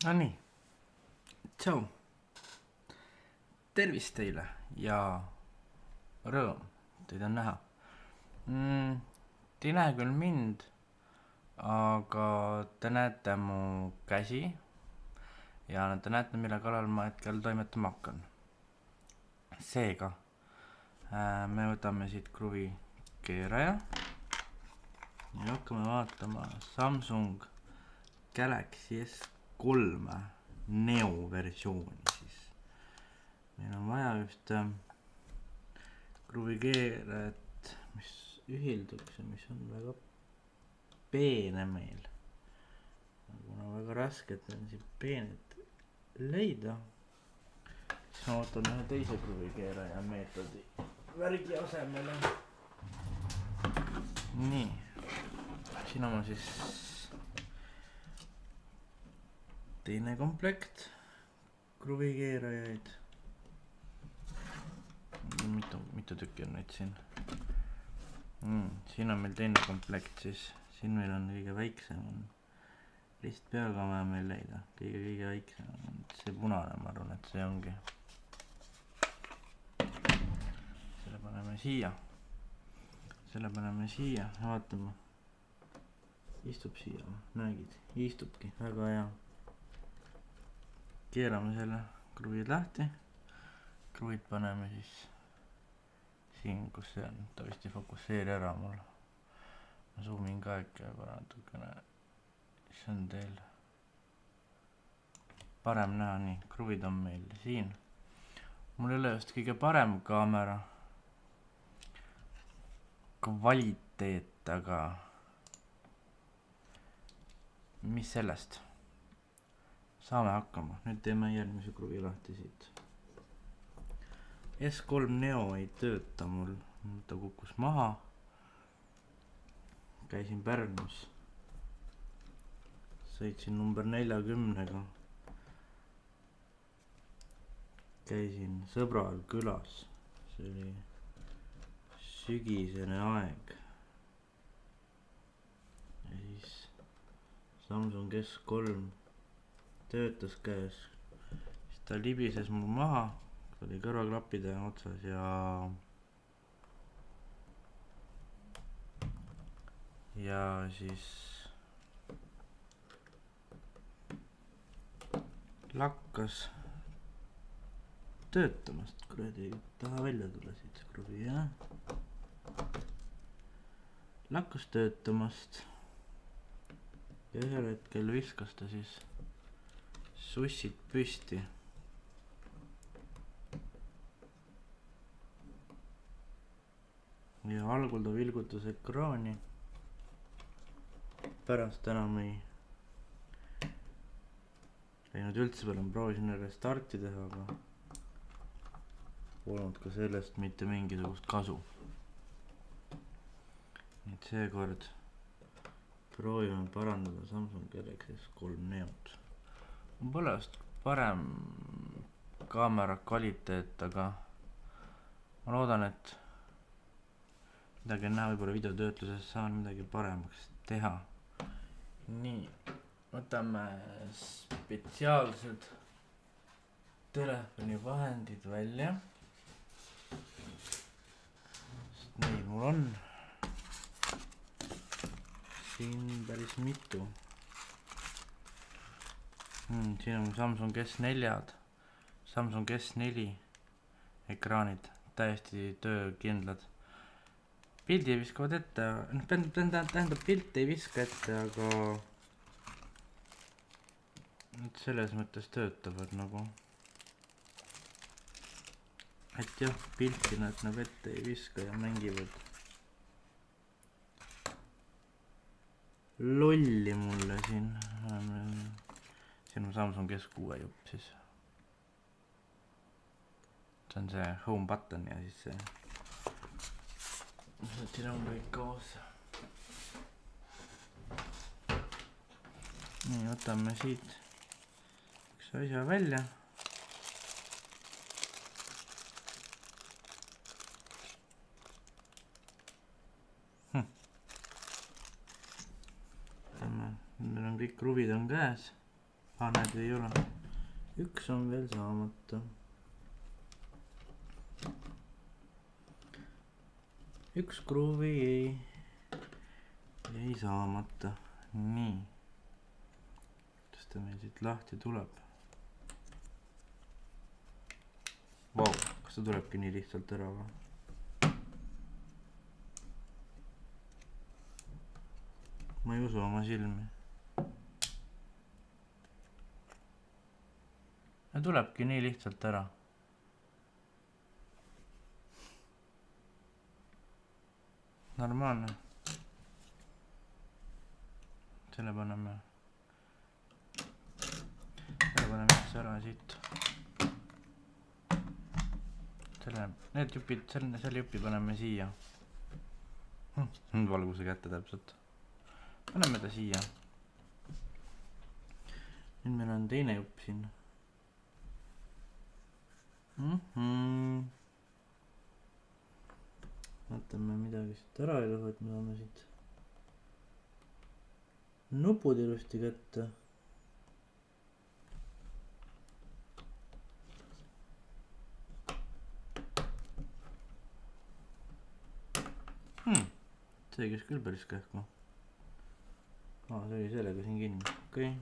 No nii, tšau, tervist teile ja rõõm teid on näha. Te ei näe küll mind, aga te näete mu käsi ja te näete, mille kallal ma hetkel toimetama hakkan. Seega me võtame siit kruvi keeraja ja hakkame vaatama Samsung Galaxy S3 Neo versiooni siis. Meil on vaja ühte kruvikeerajat, mis ühilduks ja mis on väga peene meil. Kuna väga rasked on siin peened leida, siis ma võtan ühe teise kruvikeeraja meetodi värgi asemele. Nii, siin on siis teine komplekt kruvikeerajaid. Mitu tükki on neid siin. Siin on meil teine komplekt siis. Siin meil on kõige väiksem on ristpeaga vaja meil leida. Kõige väiksem on see punane, ma arvan, et see ongi. Selle paneme siia ja vaatame. Istub siia, näegid, istubki, väga hea. Keerame selle kruvid lahti. Kruvid paneme siis siin, kus see on. Ta vist ei fokusseeri ära mul. Ma zoomin ka ikka natukene. See on teil parem näha. Nii, kruvid on meil siin. Mul ei ole just kõige parem kaamera kvaliteet, aga mis sellest? Saame hakkama. Nüüd teeme järgmise kruvi lahti siit. S3 Neo ei tööta mul. Ta kukkus maha. Käisin Pärnus. Sõitsin number 40-ga. Käisin sõbral külas. See oli sügisene aeg. Ja siis Samsung S3 töötas käes, siis ta libises mul maha, ta oli kõrvaklappide otsas ja siis lakkas töötamast, kuradi taha välja tule siit kruvi, jah. Lakkas töötamast ja ühel hetkel viskas ta siis sussid püsti. Ja algul ta vilgutas ekraani. Pärast enam ei läinud üldse peale, ma proovisin restarti teha, aga polnud ka sellest mitte mingisugust kasu. Nii et seekord proovime parandada Samsung Galaxy S3 Neot. Mul pole just parem kaamera kvaliteet, aga ma loodan, et midagi on näha, võib-olla videotöötluses saan midagi paremaks teha. Nii, võtame spetsiaalsed telefoni vahendid välja. Neid mul on siin päris mitu. Siin on Samsung S4-d, Samsung S4 ekraanid, täiesti töökindlad. Pildi ei viskavad ette, tähendab pilt ei viska ette, aga nüüd selles mõttes töötavad nagu. Et jah, pilti nad ette ei viska ja mängivad lolli mulle siin. Siin on Samsung S6 jupp siis. See on see home button ja siis see. Siin on kõik koos. Nii, võtame siit üks asja välja. Meil on kõik kruvid on käes. näed, ei ole. Üks on veel saamata. Üks kruvi jäi saamata. Nii. Kuidas ta meil siit lahti tuleb? Vau, kas ta tulebki nii lihtsalt ära või? Ma ei usu oma silmi. Ja tulebki nii lihtsalt ära. Normaalne. Selle paneme üldse ära siit. Need jupid, selle jupi paneme siia. Valguse kätte täpselt. Paneme ta siia. Nüüd meil on teine jupp siin. Vaatame midagi siit ära ei lõhu, et me saame siit nupud ilusti kätte. See käis küll päris kähku. See oli sellega siin kinni. Okei.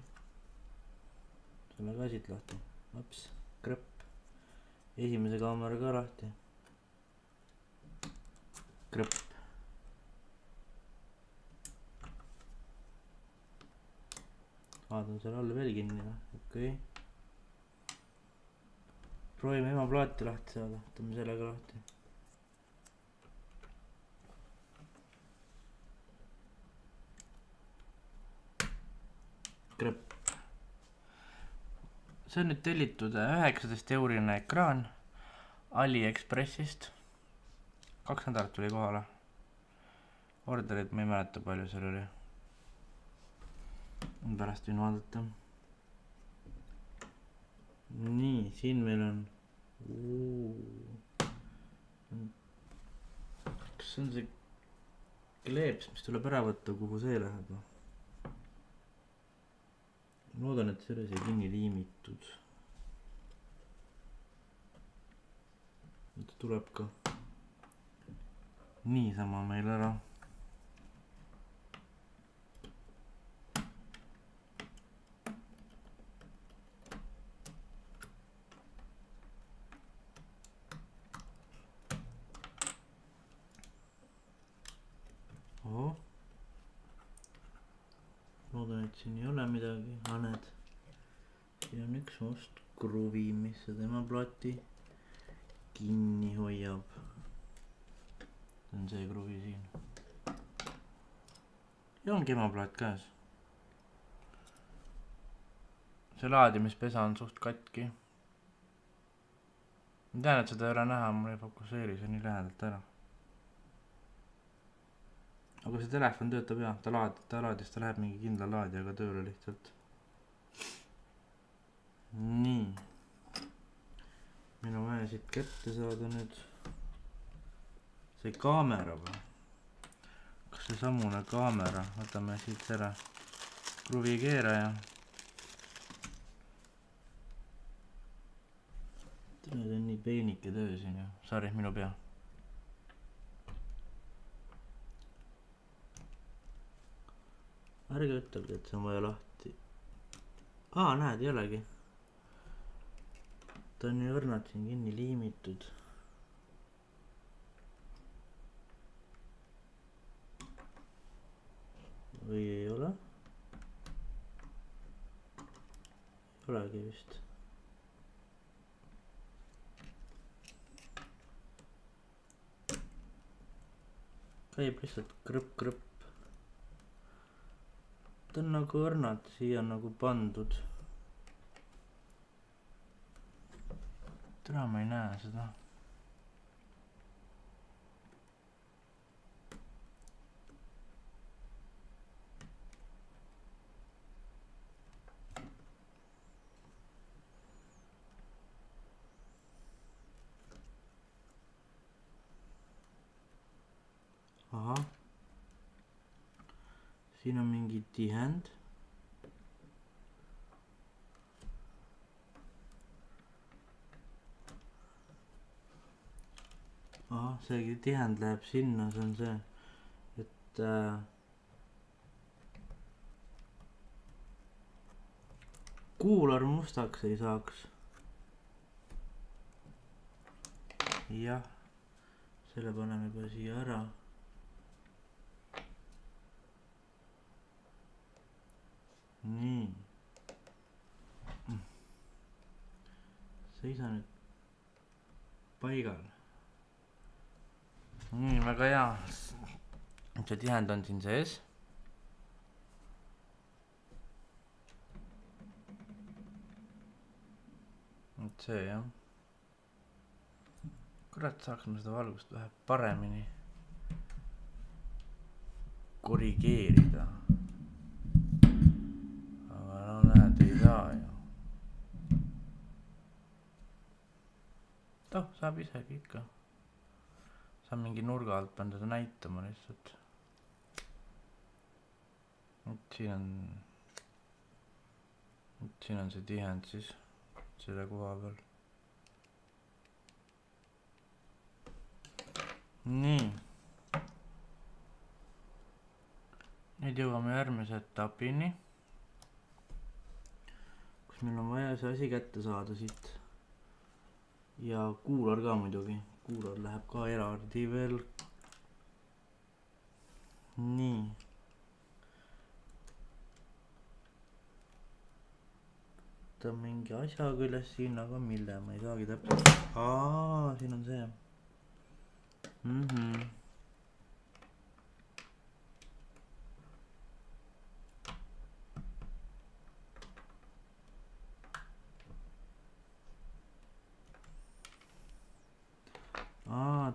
Selle ka siit lahti. Laps, krõpp. Esimese kaamera ka lahti. Krõpp. On seal all veel kinni. Okei. Proovime ema plaati lahti saada. Võtame sellega lahti. Krõpp. See on nüüd tellitud 19-eurine ekraan AliExpressist. 2 nädalat tuli kohale. Orderid ma ei mäleta palju seal oli. Pärast võin vaadata. Nii, siin meil on kas see on see kleeps, mis tuleb ära võtta, kuhu see läheb? Loodan, et selle sai kinni liimitud. Ta tuleb ka niisama meil ära. Loodan, et siin ei ole midagi. Näed. Siin on üks must kruvi, mis seda ema plaati kinni hoiab. See on see kruvi siin. Ja ongi ema plaat käes. See laadimispesa on suht katki. Ma tean, et seda ei ole näha, mul ei fokusseeri see nii lähedalt ära. Aga see telefon töötab ja, ta laadis, ta läheb mingi kindla laadijaga tööle lihtsalt. Nii. Meil on vaja siit kätte saada nüüd see kaamera või? Kas see samune kaamera? Võtame siit ära kruvi keeraja. See on nii peenike töö siin ju. Sorry, minu pea. Ärge ütelge, et see on vaja lahti. Näed, ei olegi. Ta on nii õrnalt siin kinni liimitud. Või ei ole? Ei olegi vist. Käib lihtsalt krõpp. Ta on nagu õrnad siia nagu pandud. Täna ma ei näe seda. Aha. Siin on mingi tihend. see tihend läheb sinna, see on see, et kuular mustaks ei saaks. jah, selle paneme juba siia ära. nii. seisa nüüd paigal. nii, väga hea. see tihend on siin sees. et see jah. kurat, saaks ma seda valgust vähe paremini korrigeerida. aga no näed, ei saa ju. saab isegi ikka. saab mingi nurga alt panna seda näitama lihtsalt. siin on see tihend siis selle koha peal. nii. nüüd jõuame järgmise etapini, kus meil on vaja see asi kätte saada siit. ja kuular ka muidugi, kuular läheb ka eraldi veel. nii. ta mingi asjaga üles siin, aga mille ma ei saagi täpselt. siin on see.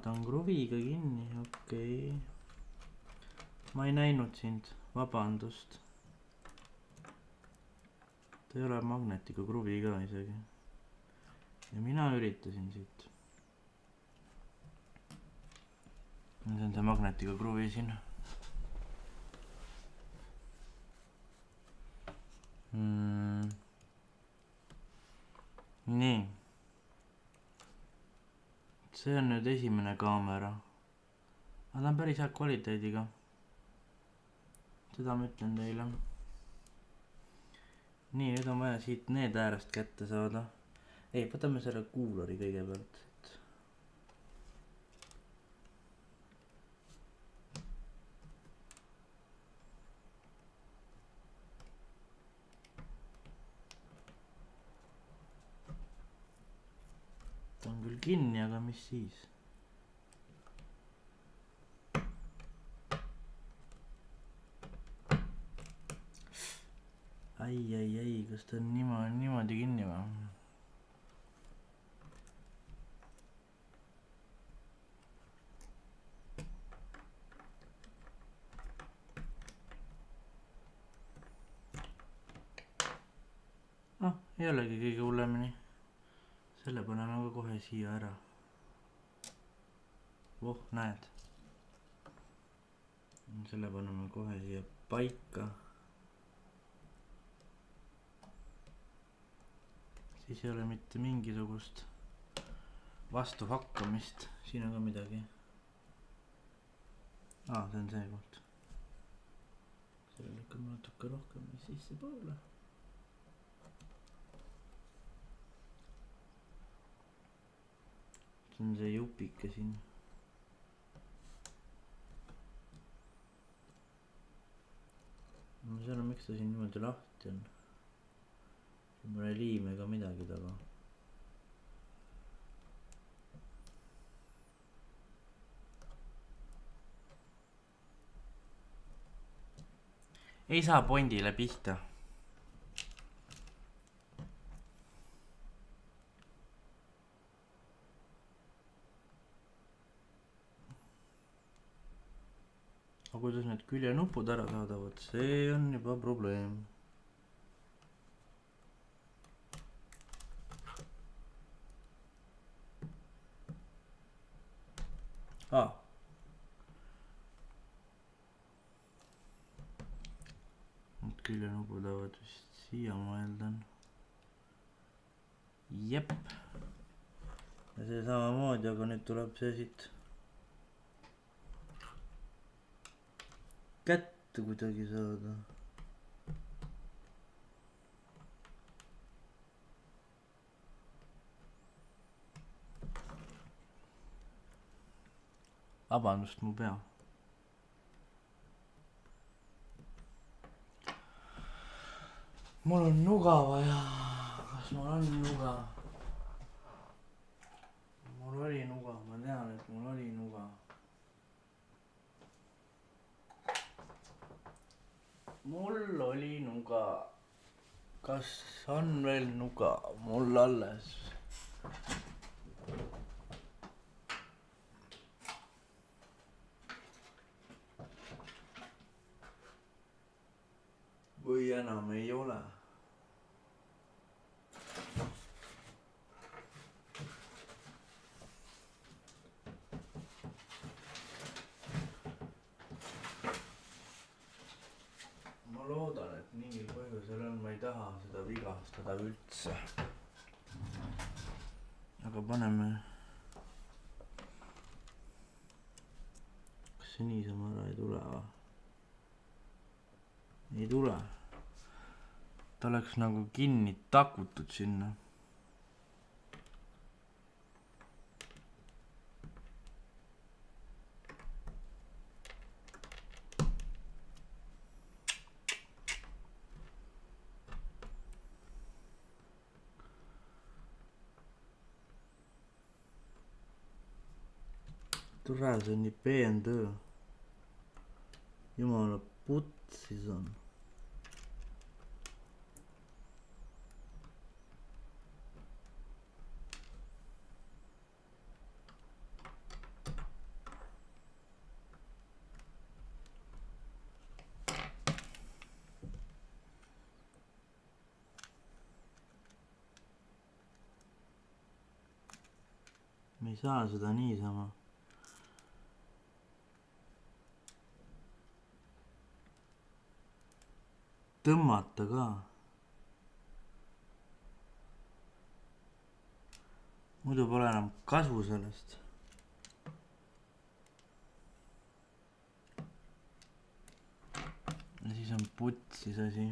ta on kruviga kinni, okei. ma ei näinud sind, vabandust. ta ei ole magnetiga kruvi ka isegi. ja mina üritasin siit. see on see magnetiga kruvi siin. nii. see on nüüd esimene kaamera. aga ta on päris hea kvaliteediga. seda ma ütlen teile. nii, nüüd on vaja siit need äärest kätte saada. ei, võtame selle kuulari kõigepealt. ta on küll kinni, aga mis siis? ai, kas ta on niimoodi kinni või? ei olegi kõige hullemini. selle paneme ka kohe siia ära. näed. selle paneme kohe siia paika. siis ei ole mitte mingisugust vastuhakkamist. siin on ka midagi. see on see koht. selle lükkame natuke rohkem sissepoole. see on see jupike siin. ma ei saa aru, miks ta siin niimoodi lahti on. siin pole liime ega midagi taga. ei saa pondile pihta. aga kuidas need küljenupud ära saadavad, see on juba probleem. Need küljenupud lähevad vist siia, ma eeldan. Jep. ja see samamoodi, aga nüüd tuleb see siit kätte kuidagi saada. Vabandust, mu pea. Mul on nuga vaja. Kas mul on nuga? Mul oli nuga, ma tean, et mul oli nuga. Mul oli nuga. Kas on veel nuga mul alles? Või enam ei ole? Ma loodan, et mingil põhjusel on, ma ei taha seda vigastada üldse. Aga paneme... Kas see niisama ära ei tule va? Ei tule. Ta oleks nagu kinni takutud sinna. Tule, see on nii peentöö. Jumala putsis on. Me ei saa seda niisama. Tõmmata ka. Muidu pole enam kasu sellest. Ja siis on putsis asi.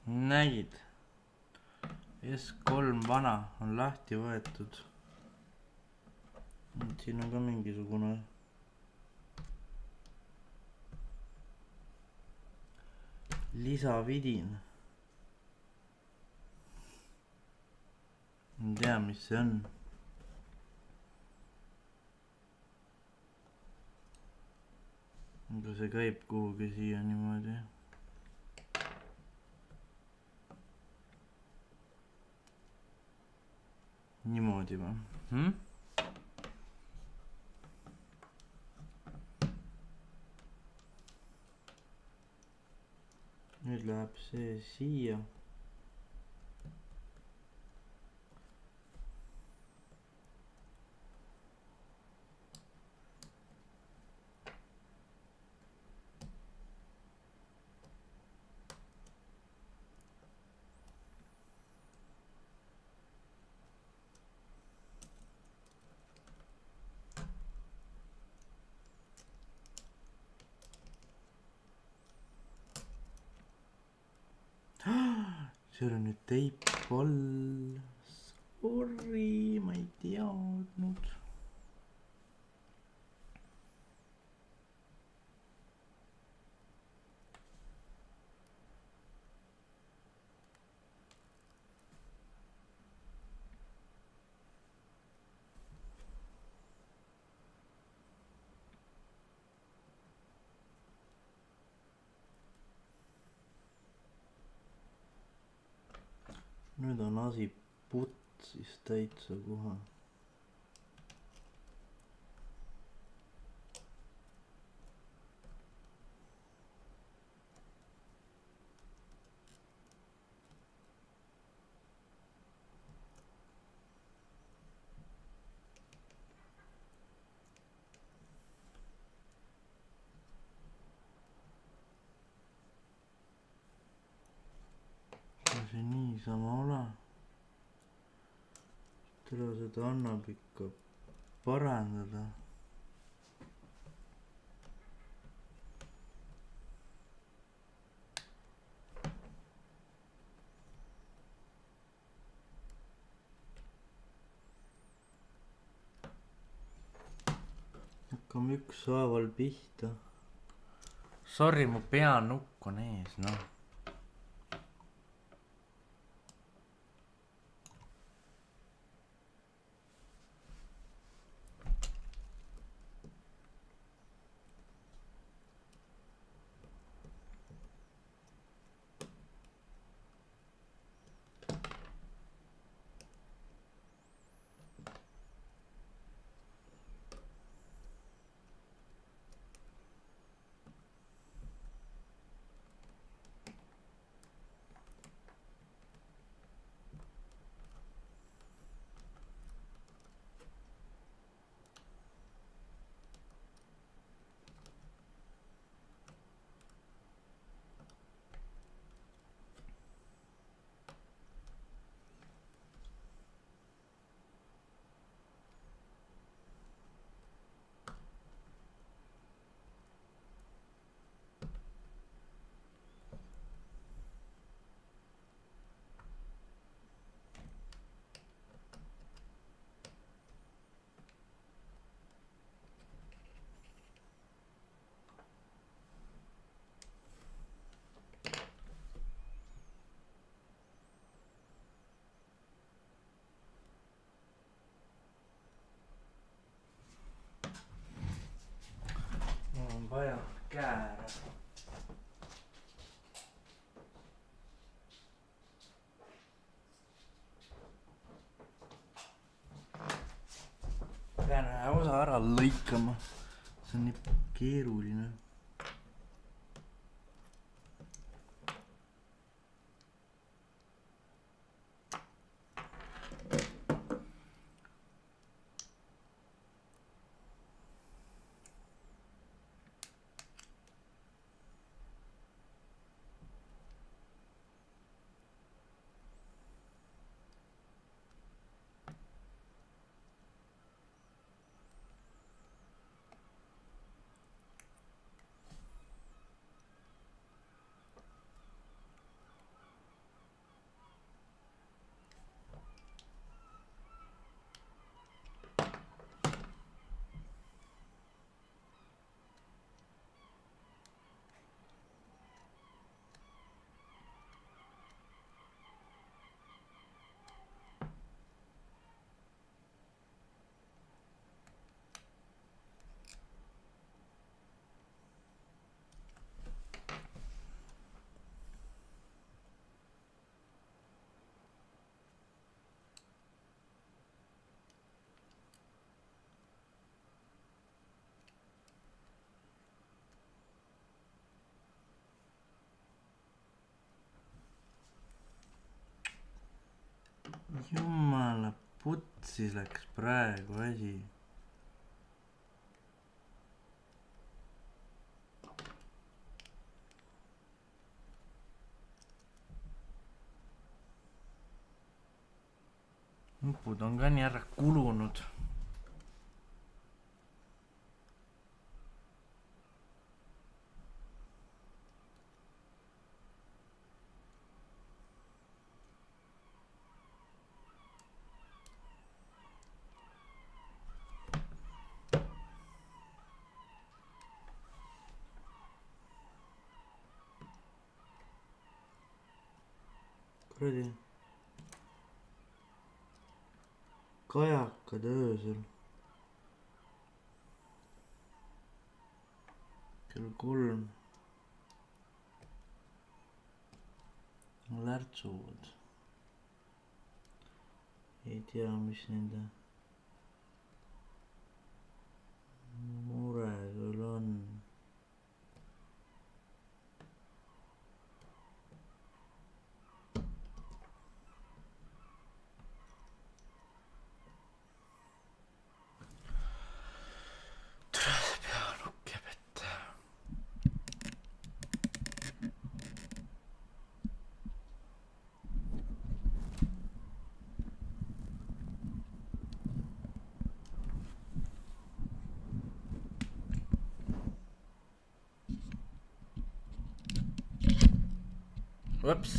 Nägid? S3 vana on lahti võetud. Siin on ka mingisugune lisavidin. Ma tea, mis see on. Aga see käib kuhugi siia niimoodi. Niimoodi või? Nüüd läheb see siia. Seal on nüüd teip all. Sorry, ma ei teadnud. Nüüd on asi putsis täitsa kohe. See niisama ole. Tere, seda annab ikka parandada. hakkame ükshaaval pihta. Sorry, mu peanukk on ees, noh. Mul on vaja kääre. Pean ühe osa ära lõikama. See on nii keeruline. Jumala putsi läks praegu asi. Nupud on ka nii ära kulunud. Kuradi kajakad öösel kell 3 lärtsuvad. Ei tea, mis nende mure küll on. Ups.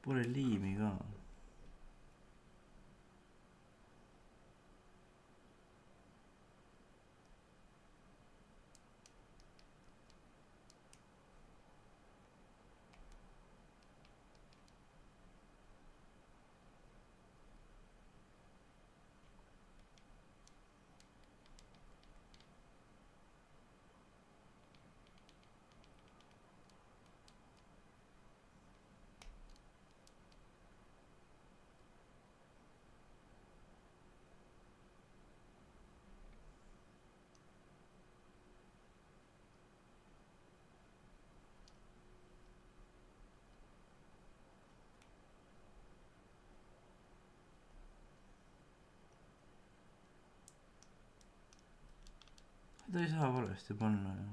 Pole liimi ka. Seda ei saa valesti panna ju.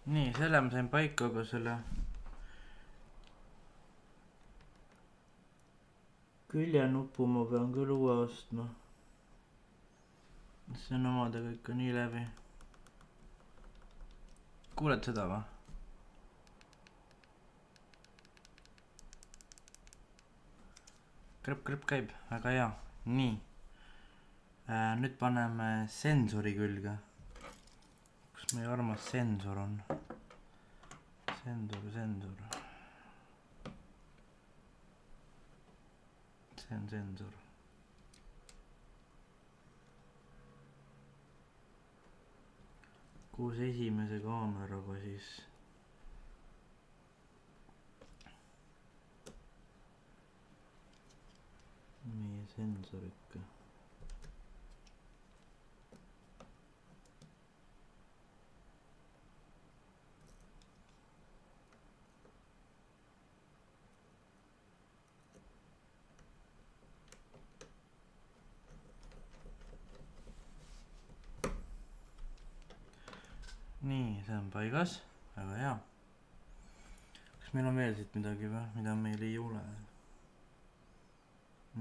Nii, selle ma sain paika, aga selle küljenupu ma pean küll uue ostma. See on omadega ikka nii läbi. Kuuled seda või? Krõpp käib, väga hea. Nii. Nüüd paneme sensori külge. Kus meie armas sensor on? Sensor. See on sensor. Koos esimese kaameraga siis. Meie sensor ikka. Nii, see on paigas, väga hea. Kas meil on veel siit midagi või, mida meil ei ole?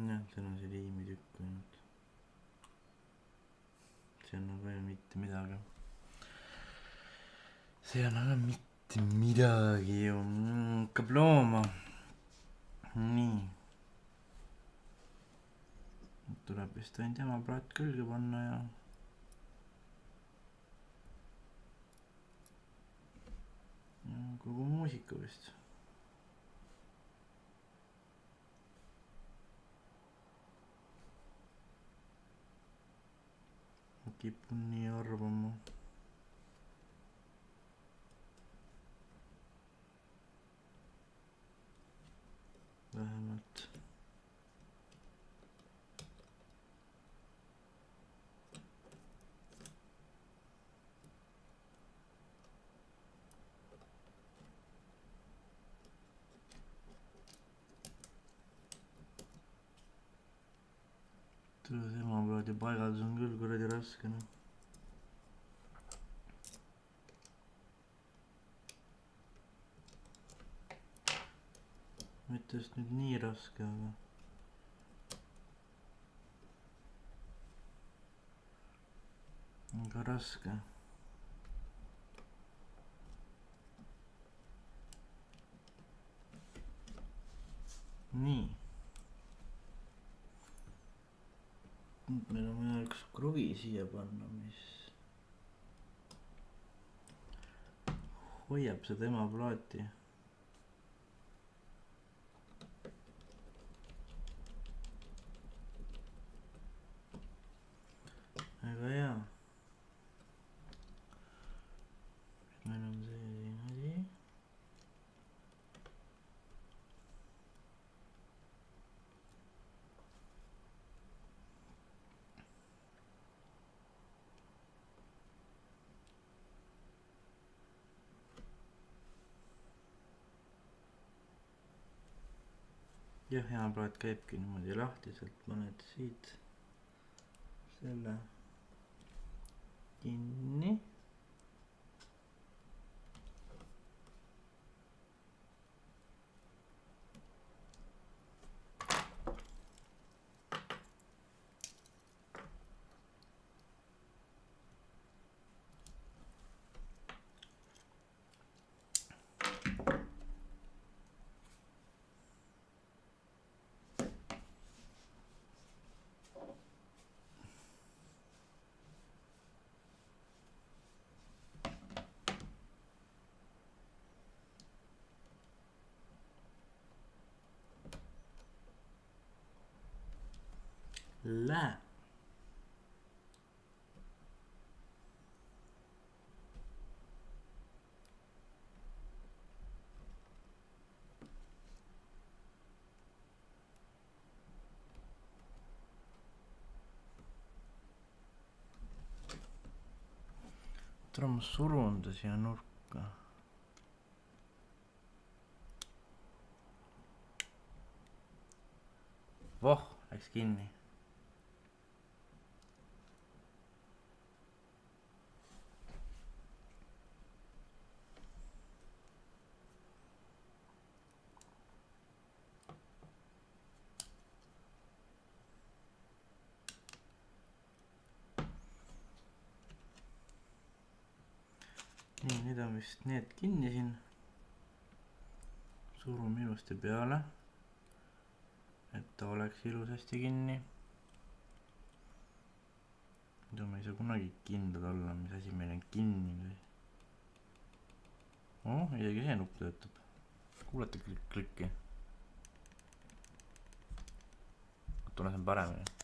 Jah, seal on see liimitükk ainult. See on aga mitte midagi. See on aga mitte midagi ju. Hakkab looma. Nii. Tuleb vist ainult jamapraat külge panna ja kogu muusika vist. Ma kipun nii arvama. Vähemalt. emaplaadi paigaldus on küll kuradi raske, noh. mitte just nüüd nii raske, aga raske. nii. nüüd meil on vaja üks kruvi siia panna, mis hoiab seda emaplaati. väga hea. meil on selline asi. jah, emaplaat käibki niimoodi lahtiselt, paned siit selle kinni. Läheb. tule ma surun ta siia nurka. voh, läks kinni. nii, nüüd on vist need kinni siin. surume ilusti peale, et ta oleks ilusasti kinni. muidu me ei saa kunagi kindlad olla, mis asi meil on kinni. isegi see nupp töötab. kuulete klikki? tunnen, see on paremini.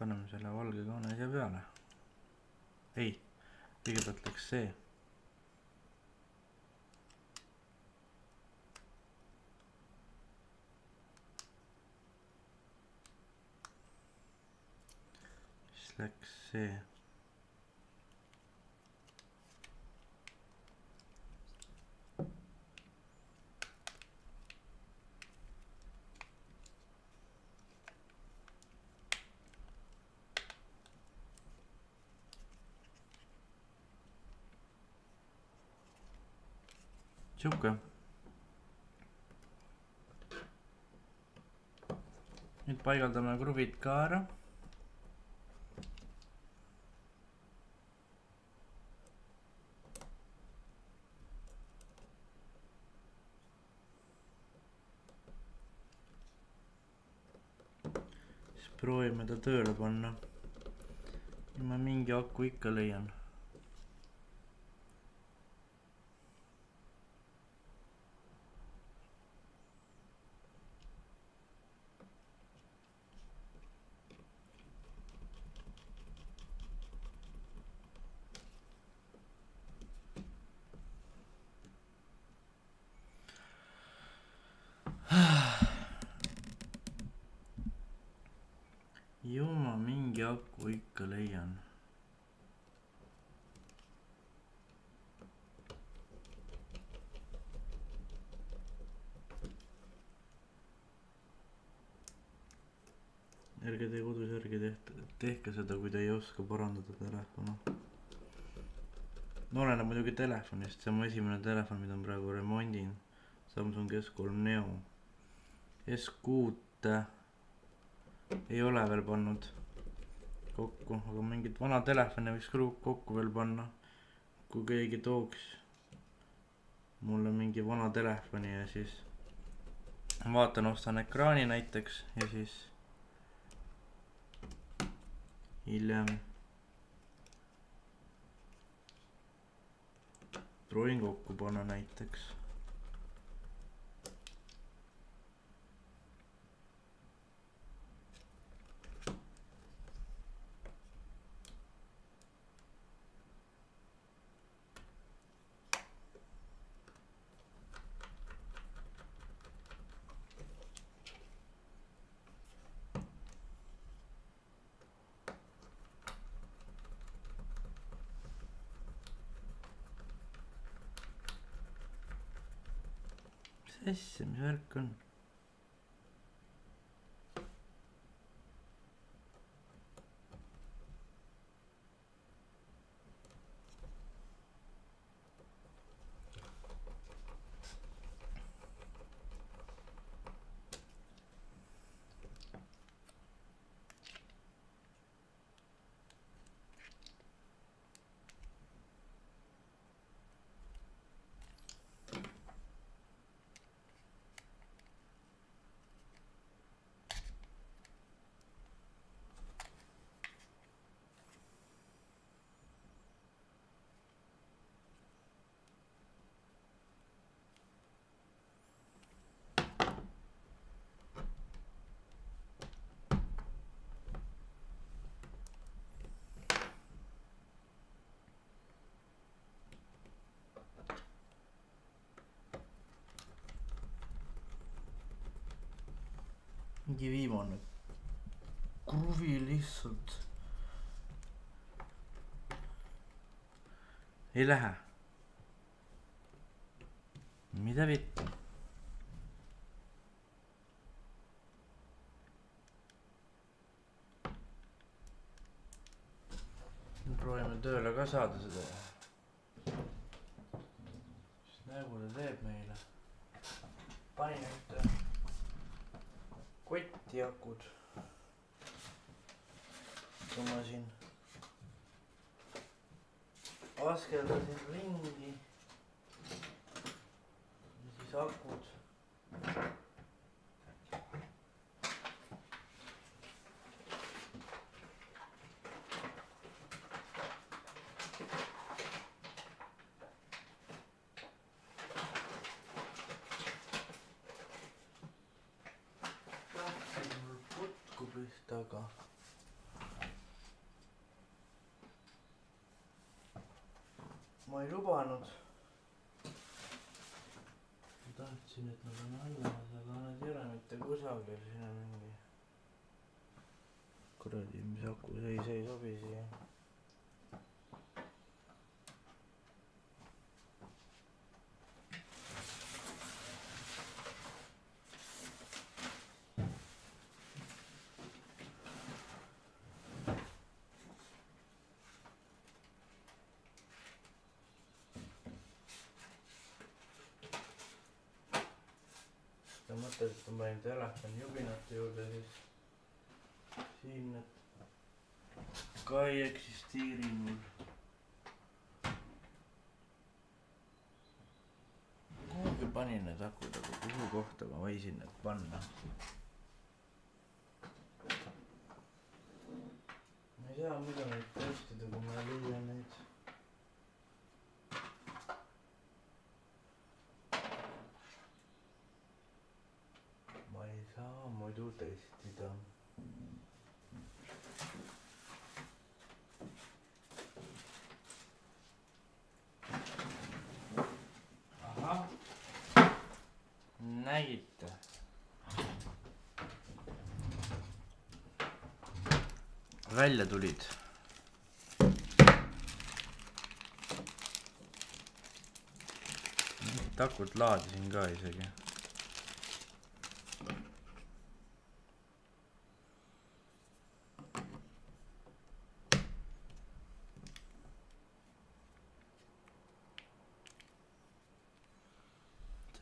paneme selle valge kaane siia peale. ei, kõigepealt läks see. siis läks see. sihuke. nüüd paigaldame kruvid ka ära. siis proovime ta tööle panna. ma mingi aku ikka leian. ju ma mingi aku ikka leian. ärge tee kodus, ärge tehke seda, kui te ei oska parandada telefoni. No oleneb muidugi telefonist, see on mu esimene telefon, mida ma praegu remondin. Samsung S3 Neo. S6 ei ole veel pannud kokku, aga mingit vana telefoni võiks kokku veel panna. Kui keegi tooks mulle mingi vana telefoni ja siis vaatan, ostan ekraani näiteks ja siis hiljem proovin kokku panna näiteks. Mis värk on? Mingi viimane kruvi lihtsalt ei lähe. Mida vittu? Proovime tööle ka saada seda. Mis nägu ta teeb meile? Panin ühte kotiakud. Kui ma siin askeldasin ringi ja siis akud aga ma ei lubanud. Ma tahtsin, et nad on allamas, aga nad ei ole mitte kusagil. Siin on mingi kuradi, mis aku, see ei sobi siia. Mõtled, et ma panin telefoni jubinate juurde, siis siin need ka ei eksisteeri mul. Kuhugi panin need akud, aga kuhu kohta ma võisin need panna? Ma ei saa muidu neid testida, kui ma leian neid. Muidu testida. Ahah. Nägite. Välja tulid. Takud laadisin ka isegi.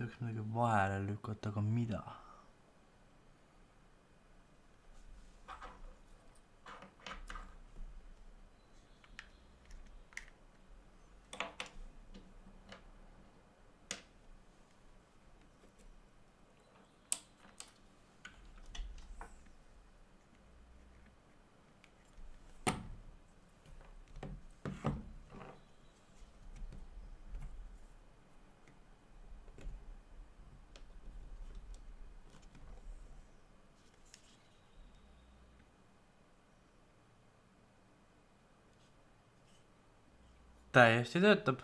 tahaks midagi vahele lükata, aga mida? Täiesti töötab.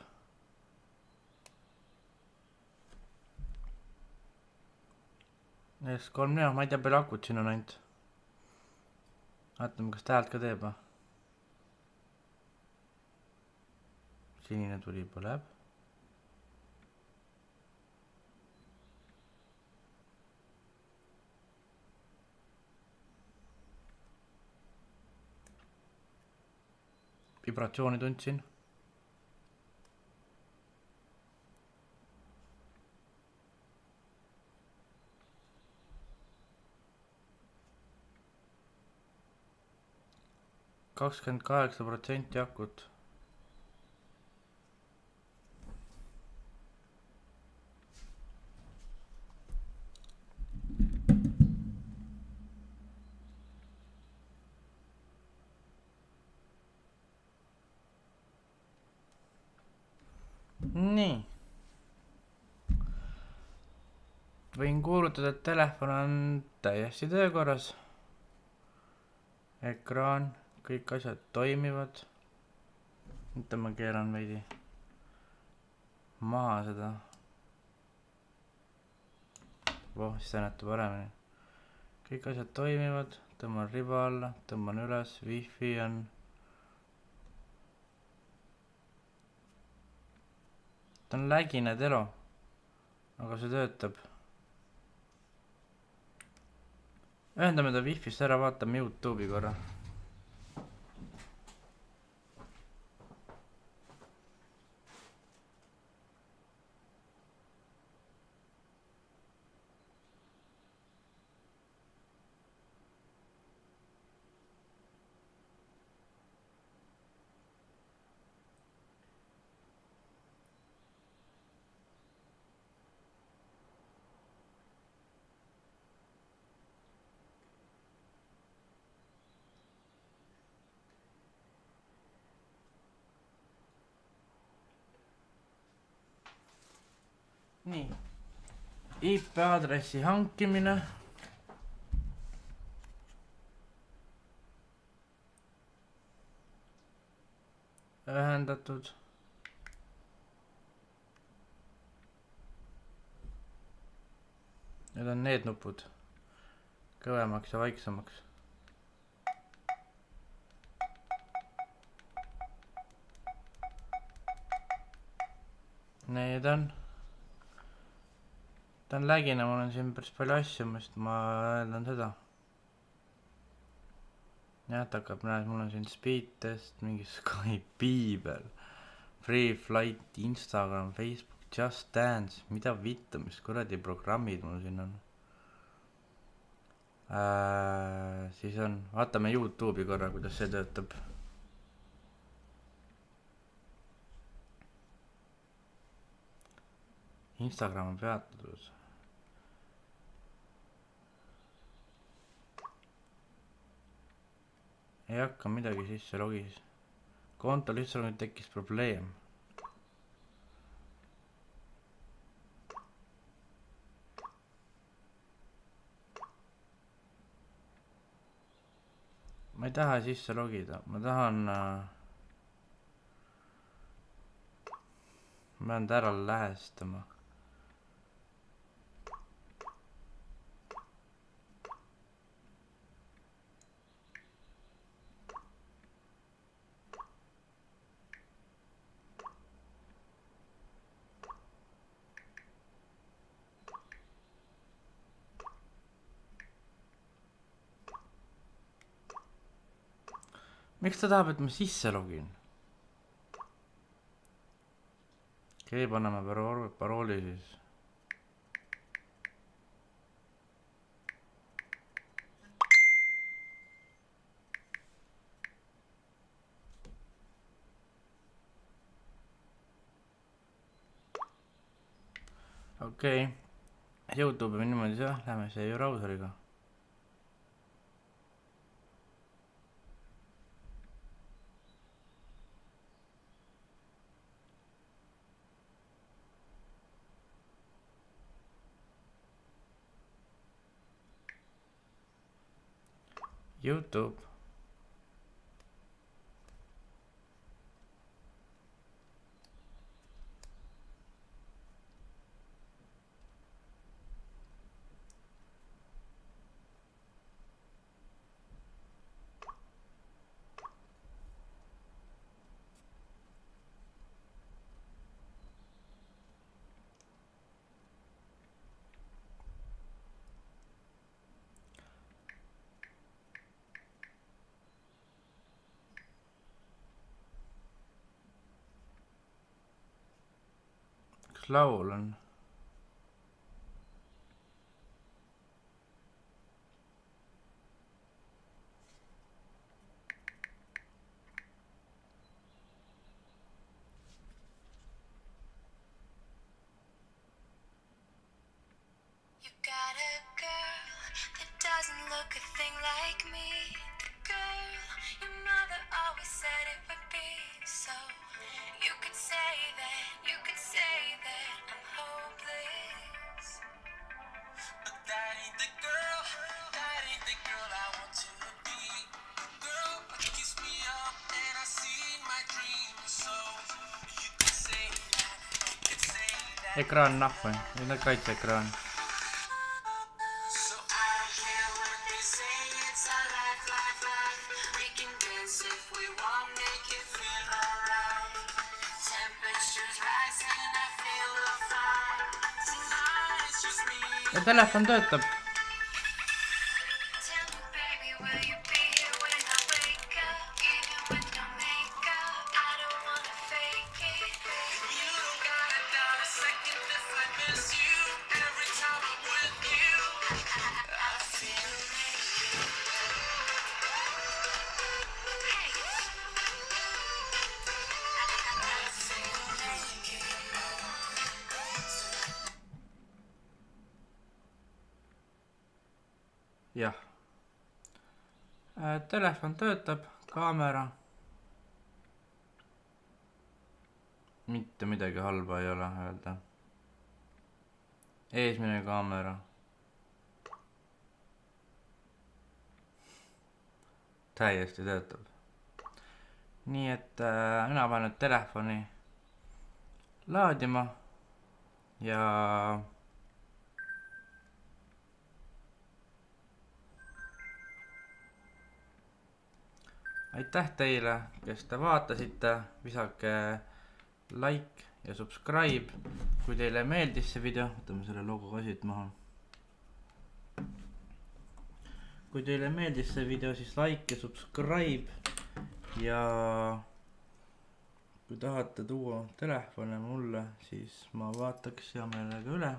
S3, ma ei tea, palju akut siin on ainult. Vaatame, kas ta häält ka teeb. Sinine tuli põleb. Vibratsiooni tundsin. Kakskümmend 8% akut. Nii. Võin kuulutada, et telefon on täiesti töökorras. Ekraan, kõik asjad toimivad. Nüüd ma keeran veidi maha seda. Siis ta näitab paremini. Kõik asjad toimivad, tõmban riba alla, tõmban üles, wifi on. Ta on lägine telo, aga see töötab. Ühendame ta wifi'st ära, vaatame YouTube'i korra. Nii, IP aadressi hankimine. Ühendatud. Need on need nupud. Kõvemaks ja vaiksemaks. Need on. Ta on lägine, mul on siin päris palju asju, sest ma eeldan seda. Jah, ta hakkab, näed, mul on siin speed test, mingi Skype, Piibel, Free Flight, Instagram, Facebook, Just Dance, mida vittu, mis kuradi programmid mul siin on. Siis on, vaatame YouTube'i korra, kuidas see töötab. Instagram on peatatud. Ei hakka midagi sisse logis. Konto lihtsalt tekkis probleem. Ma ei taha sisse logida, ma tahan ma pean ta ära lähestama. Miks ta tahab, et ma sisse login? Okei, paneme parooli siis. okei, Youtube'i niimoodi jah, lähme siia brauseriga. YouTube. Kas laul on? Ekraan nahku, nüüd on kaitseekraan. Ja telefon töötab. Jah. Telefon töötab, kaamera. Mitte midagi halba ei ole öelda. Eesmine kaamera. Täiesti töötab. Nii et mina panen nüüd telefoni laadima ja aitäh teile, kes te vaatasite, visake like ja subscribe, kui teile meeldis see video, võtame selle logo ka siit maha. Kui teile meeldis see video, siis like ja subscribe ja kui tahate tuua telefone mulle, siis ma vaataks hea meelega üle.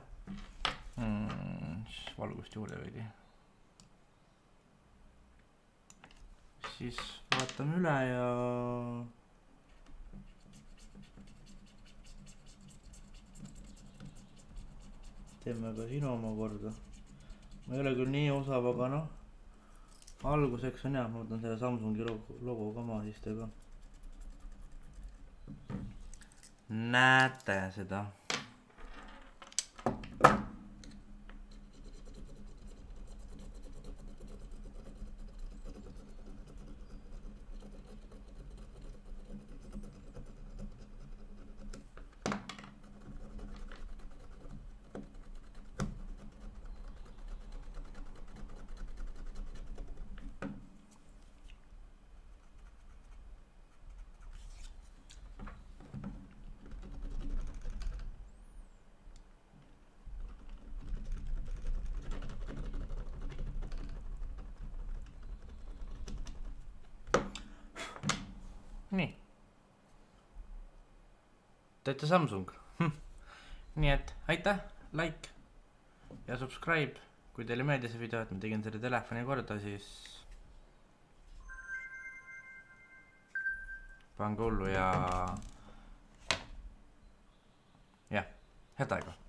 Valgust juurde veidi. Siis vaatame üle ja teeme ka sinu oma korda. Ma ei ole küll nii osav, aga noh, alguseks on jah, ma võtan selle Samsungi logo ka maa sisse ka. Näete seda. Nii. Täitsa Samsung. Nii et aitäh, like ja subscribe, kui teile meeldis see video, et ma tegin selle telefoni korda, siis pange hullu ja jah, head aega.